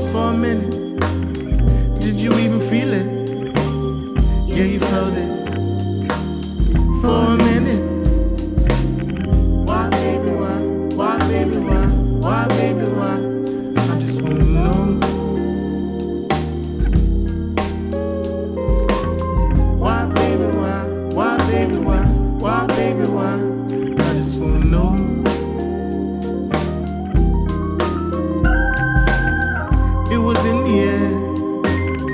just for a minute. Did you even feel it? Yeah, you felt it. For a minute. Why, baby, why? Why, baby, why? Why, baby, why? I just wanna know. Why, baby, why? Why, baby, why? Why, baby, why? I just wanna know. It was in the air,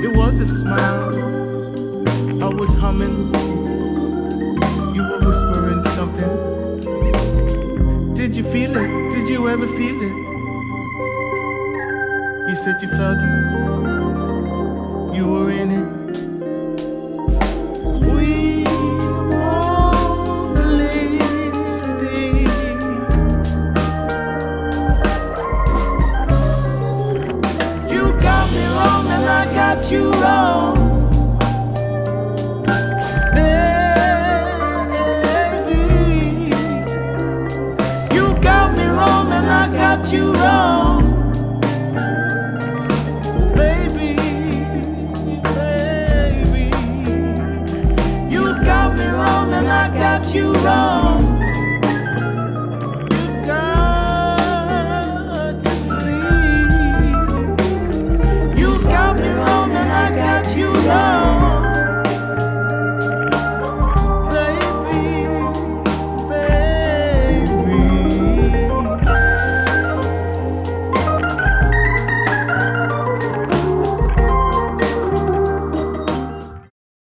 it was a smile. I was humming, you were whispering something. Did you feel it? Did you ever feel it? You said you felt it, you were in it.